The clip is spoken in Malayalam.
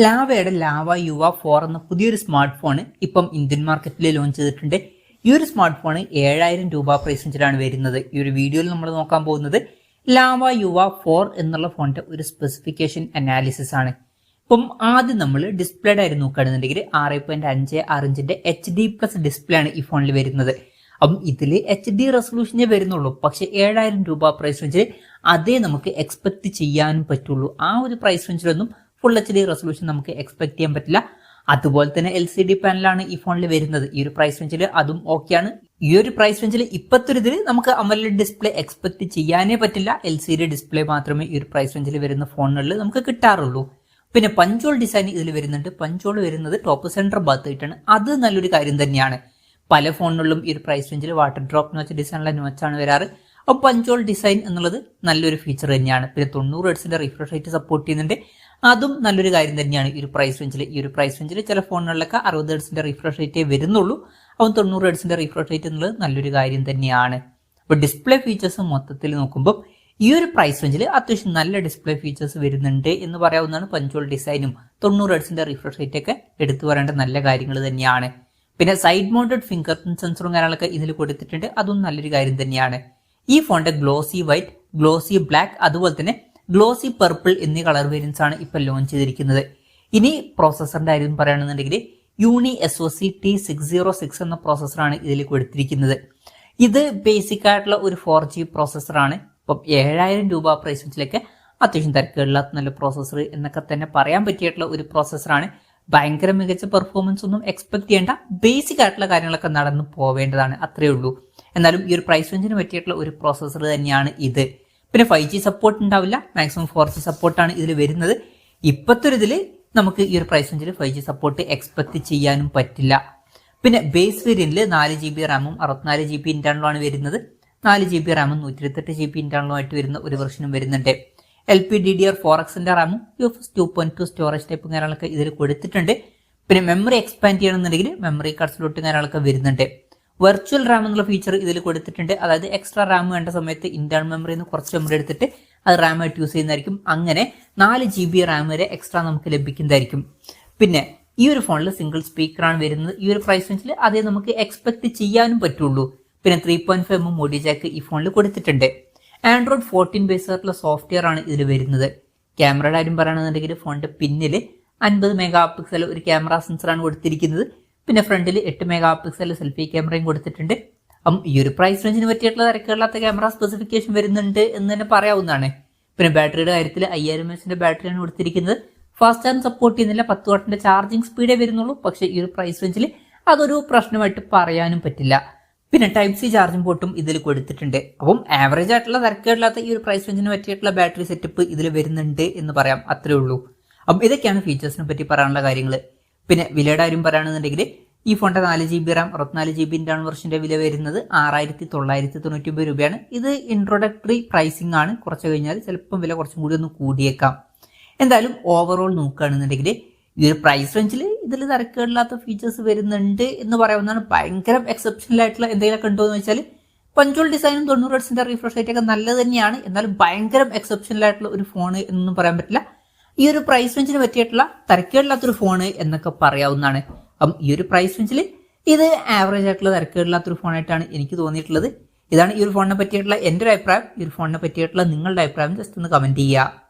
ലാവയുടെ ലാവ യുവ 4 എന്ന പുതിയൊരു സ്മാർട്ട് ഫോൺ ഇപ്പം ഇന്ത്യൻ മാർക്കറ്റിൽ ലോഞ്ച് ചെയ്തിട്ടുണ്ട്. ഈ ഒരു സ്മാർട്ട് ഫോൺ 7000 രൂപ പ്രൈസ് റേഞ്ചിലാണ് വരുന്നത്. ഈ ഒരു വീഡിയോയിൽ നമ്മൾ നോക്കാൻ പോകുന്നത് ലാവ യുവ 4 എന്നുള്ള ഫോണിന്റെ ഒരു സ്പെസിഫിക്കേഷൻ അനാലിസിസ് ആണ്. ഇപ്പം ആദ്യം നമ്മൾ ഡിസ്പ്ലേയുടെ ആയിരുന്നു നോക്കുകയാണെന്നുണ്ടെങ്കിൽ 6.56 ഇഞ്ചിന്റെ HD+ ഡിസ്പ്ലേ ആണ് ഈ ഫോണിൽ വരുന്നത്. അപ്പം ഇതിൽ HD റെസൊല്യൂഷനേ വരുന്നുള്ളൂ. പക്ഷെ 7000 രൂപ പ്രൈസ് റേഞ്ചിൽ അതേ നമുക്ക് എക്സ്പെക്ട് ചെയ്യാനും പറ്റുള്ളൂ. ആ ഒരു പ്രൈസ് റേഞ്ചിലൊന്നും ഫുൾ HD റെസൊല്യൂഷൻ നമുക്ക് എക്സ്പെക്ട് ചെയ്യാൻ പറ്റില്ല. അതുപോലെ തന്നെ LCD പാനലാണ് ഈ ഫോണിൽ വരുന്നത്. ഈ ഒരു പ്രൈസ് റേഞ്ചിൽ അതും ഓക്കെയാണ്. ഈ ഒരു പ്രൈസ് റേഞ്ചിൽ ഇപ്പോഴത്തെ ഒരു ഇതിൽ നമുക്ക് AMOLED ഡിസ്പ്ലേ എക്സ്പെക്ട് ചെയ്യാനേ പറ്റില്ല. LCD ഡിസ്പ്ലേ മാത്രമേ ഈ ഒരു പ്രൈസ് റേഞ്ചിൽ വരുന്ന ഫോണുകളിൽ നമുക്ക് കിട്ടാറുള്ളൂ. പിന്നെ പഞ്ചോൾ ഡിസൈൻ ഇതിൽ വരുന്നുണ്ട്. പഞ്ചോൾ വരുന്നത് ടോപ്പ് സെന്റർ ഭാഗത്തായിട്ടാണ്. അത് നല്ലൊരു കാര്യം തന്നെയാണ്. പല ഫോണുകളിലും ഈ ഒരു പ്രൈസ് റേഞ്ചിൽ വാട്ടർ ഡ്രോപ്പ് നോച്ച് ഡിസൈനുള്ള നോച്ചാണ് വരാറ്. അപ്പോൾ പഞ്ചോൾ ഡിസൈൻ എന്നുള്ളത് നല്ലൊരു ഫീച്ചർ തന്നെയാണ്. പിന്നെ 90 Hz റിഫ്രഷ് റേറ്റ് സപ്പോർട്ട് ചെയ്യുന്നുണ്ട്. അതും നല്ലൊരു കാര്യം തന്നെയാണ്. ഈ ഒരു പ്രൈസ് റേഞ്ചിൽ ചില ഫോണുകളിലൊക്കെ 60 Hz റിഫ്രഷ് റേറ്റേ വരുന്നുള്ളൂ. അപ്പം 90 Hz റിഫ്രഷ് റേറ്റ് എന്നുള്ളത് നല്ലൊരു കാര്യം തന്നെയാണ്. അപ്പോൾ ഡിസ്പ്ലേ ഫീച്ചേഴ്സ് മൊത്തത്തിൽ നോക്കുമ്പോൾ ഈ ഒരു പ്രൈസ് റേഞ്ചിൽ അത്യാവശ്യം നല്ല ഡിസ്പ്ലേ ഫീച്ചേഴ്സ് വരുന്നുണ്ട് എന്ന് പറയാവുന്നതാണ്. പഞ്ചോൾ ഡിസൈനും 90 Hz റിഫ്രഷ് റേറ്റ് ഒക്കെ എടുത്തു പറയേണ്ട നല്ല കാര്യങ്ങൾ തന്നെയാണ്. പിന്നെ സൈഡ് മൗണ്ടഡ് ഫിംഗർ പ്രിന്റ് സെൻസറും കാര്യങ്ങളൊക്കെ ഇതിൽ കൊടുത്തിട്ടുണ്ട്. അതും നല്ലൊരു കാര്യം തന്നെയാണ്. ഈ ഫോണിന്റെ ഗ്ലോസി വൈറ്റ്, ഗ്ലോസി ബ്ലാക്ക്, അതുപോലെ തന്നെ ഗ്ലോസി പർപ്പിൾ എന്നീ കളർ വേരിയൻസ് ആണ് ഇപ്പൊ ലോഞ്ച് ചെയ്തിരിക്കുന്നത്. ഇനി പ്രോസസറിന്റെ കാര്യം പറയുകയാണെന്നുണ്ടെങ്കിൽ യൂണി SoC T606 എന്ന പ്രോസസറാണ് ഇതിൽ കൊടുത്തിരിക്കുന്നത്. ഇത് ബേസിക് ആയിട്ടുള്ള ഒരു 4G പ്രോസസറാണ്. ഇപ്പം 7000 രൂപ പ്രൈസ് റേഞ്ചിലൊക്കെ അത്യാവശ്യം തിരക്കുകളില്ലാത്ത നല്ല പ്രോസസർ എന്നൊക്കെ തന്നെ പറയാൻ പറ്റിയിട്ടുള്ള ഒരു പ്രോസസറാണ്. ഭയങ്കര മികച്ച പെർഫോമൻസ് ഒന്നും എക്സ്പെക്ട് ചെയ്യേണ്ട. ബേസിക് ആയിട്ടുള്ള കാര്യങ്ങളൊക്കെ നടന്നു പോവേണ്ടതാണ്, അത്രയേ ഉള്ളൂ. എന്നാലും ഈ ഒരു പ്രൈസ് റേഞ്ചിന് പറ്റിയിട്ടുള്ള ഒരു പ്രോസസർ തന്നെയാണ് ഇത്. പിന്നെ 5G സപ്പോർട്ട് ഉണ്ടാവില്ല. മാക്സിമം 4G സപ്പോർട്ടാണ് ഇതിൽ വരുന്നത്. ഇപ്പോഴത്തെ ഒരു ഇതിൽ നമുക്ക് ഈ ഒരു പ്രൈസ് റേഞ്ചിൽ 5G സപ്പോർട്ട് എക്സ്പെക്ട് ചെയ്യാനും പറ്റില്ല. പിന്നെ ബേസ് വേരിയന്റിൽ 4GB റാമും 64GB ഇന്റേണലുമാണ് വരുന്നത്. 4GB റാമും 128GB ഇന്റേണലുമായിട്ട് വരുന്ന ഒരു വെർഷനും വരുന്നുണ്ട്. LPDDR4X റാമും UFS 2.2 സ്റ്റോറേജ് ടൈപ്പും കാര്യങ്ങളൊക്കെ ഇതിൽ കൊടുത്തിട്ടുണ്ട്. പിന്നെ മെമ്മറി എക്സ്പാൻഡ് ചെയ്യണമെന്നുണ്ടെങ്കിൽ മെമ്മറി കാർഡ് സ്ലോട്ടും കാര്യങ്ങളൊക്കെ വരുന്നുണ്ട്. വെർച്വൽ റാം എന്നുള്ള ഫീച്ചർ ഇതിൽ കൊടുത്തിട്ടുണ്ട്. അതായത് എക്സ്ട്രാ റാം വേണ്ട സമയത്ത് ഇന്റേണൽ മെമ്മറിയിൽ നിന്ന് കുറച്ച് മെമ്മറി എടുത്തിട്ട് അത് റാം ആയിട്ട് യൂസ് ചെയ്യുന്നതായിരിക്കും. അങ്ങനെ 4GB റാം വരെ എക്സ്ട്രാ നമുക്ക് ലഭിക്കുന്നതായിരിക്കും. പിന്നെ ഈ ഒരു ഫോണിൽ സിംഗിൾ സ്പീക്കറാണ് വരുന്നത്. ഈ ഒരു പ്രൈസ് റേഞ്ചിൽ അതേ നമുക്ക് എക്സ്പെക്ട് ചെയ്യാനും പറ്റുള്ളൂ. പിന്നെ 3.5mm മോഡി ജാക്ക് ഈ ഫോണിൽ കൊടുത്തിട്ടുണ്ട്. Android 14 ബേസ് ആയിട്ടുള്ള സോഫ്റ്റ്വെയർ ആണ് ഇതിൽ വരുന്നത്. ക്യാമറയുടെ കാര്യം പറയുകയാണെന്നുണ്ടെങ്കിൽ ഫോണിന്റെ പിന്നിൽ 50 MP ഒരു ക്യാമറ സെൻസറാണ് കൊടുത്തിരിക്കുന്നത്. പിന്നെ ഫ്രണ്ടിൽ 8 MP സെൽഫി ക്യാമറയും കൊടുത്തിട്ടുണ്ട്. ഈ ഒരു പ്രൈസ് റേഞ്ചിന് പറ്റിയിട്ടുള്ള തിരക്കുകളില്ലാത്ത ക്യാമറ സ്പെസിഫിക്കേഷൻ വരുന്നുണ്ട് എന്ന് തന്നെ പറയാവുന്നതാണ്. പിന്നെ ബാറ്ററിയുടെ കാര്യത്തിൽ 5000 mAh ബാറ്ററിയാണ് കൊടുത്തിരിക്കുന്നത്. ഫാസ്റ്റ് ചാർജ് സപ്പോർട്ട് ചെയ്യുന്നില്ല. 10 വാട്ടിന്റെ ചാർജിങ് സ്പീഡേ വരുന്നുള്ളൂ. പക്ഷേ ഈ ഒരു പ്രൈസ് റേഞ്ചിൽ അതൊരു പ്രശ്നമായിട്ട് പറയാനും പറ്റില്ല. പിന്നെ Type-C ചാർജിംഗ് പോർട്ടും ഇതിൽ കൊടുത്തിട്ടുണ്ട്. അപ്പം ആവറേജ് ആയിട്ടുള്ള തിരക്കുകളില്ലാത്ത ഈ ഒരു പ്രൈസ് റേഞ്ചിന് പറ്റിയിട്ടുള്ള ബാറ്ററി സെറ്റപ്പ് ഇതിൽ വരുന്നുണ്ട് എന്ന് പറയാം, അത്രേ ഉള്ളൂ. അപ്പം ഇതൊക്കെയാണ് ഫീച്ചേഴ്സിനെ പറ്റി പറയാനുള്ള കാര്യങ്ങൾ. പിന്നെ വിലയുടെ കാര്യം പറയുകയാണെന്നുണ്ടെങ്കിൽ ഈ ഫോണിന്റെ 4GB റാം 64GB ഇന്റേണൽ വെർഷന്റെ വില വരുന്നത് 6999 രൂപയാണ്. ഇത് ഇൻട്രോഡക്ടറി പ്രൈസിംഗ് ആണ്. കുറച്ച് കഴിഞ്ഞാൽ ചിലപ്പം വില കുറച്ചും കൂടി ഒന്ന് കൂടിയേക്കാം. എന്തായാലും ഓവറോൾ നോക്കുകയാണെന്നുണ്ടെങ്കിൽ ഈ ഒരു പ്രൈസ് റേഞ്ചിൽ ഇതിൽ തിരക്കുകളില്ലാത്ത ഫീച്ചേഴ്സ് വരുന്നുണ്ട് എന്ന് പറയാവുന്നതാണ്. ഭയങ്കര എക്സെപ്ഷണൽ ആയിട്ടുള്ള എന്തെങ്കിലുമൊക്കെ ഉണ്ടോ എന്ന് വെച്ചാൽ പഞ്ചോൾ ഡിസൈനും 90 Hz റിഫ്രഷ് റേറ്റ് ഒക്കെ നല്ലത് തന്നെയാണ്. എന്നാലും ഭയങ്കര എക്സെപ്ഷണൽ ആയിട്ടുള്ള ഒരു ഫോൺ എന്നൊന്നും പറയാൻ പറ്റില്ല. ഈ ഒരു പ്രൈസ് റേഞ്ചിന് പറ്റിയിട്ടുള്ള തിരക്കുകളില്ലാത്തൊരു ഫോൺ എന്നൊക്കെ പറയാവുന്നതാണ്. അപ്പം ഈ ഒരു പ്രൈസ് റേഞ്ചിൽ ഇത് ആവറേജ് ആയിട്ടുള്ള തിരക്കുകളില്ലാത്തൊരു ഫോണായിട്ടാണ് എനിക്ക് തോന്നിയിട്ടുള്ളത്. ഇതാണ് ഈ ഒരു ഫോണിനെ പറ്റിയിട്ടുള്ള എൻ്റെ ഒരു അഭിപ്രായം. ഈ ഒരു ഫോണിനെ പറ്റിയിട്ടുള്ള നിങ്ങളുടെ അഭിപ്രായം ജസ്റ്റ് ഒന്ന് കമന്റ് ചെയ്യുക.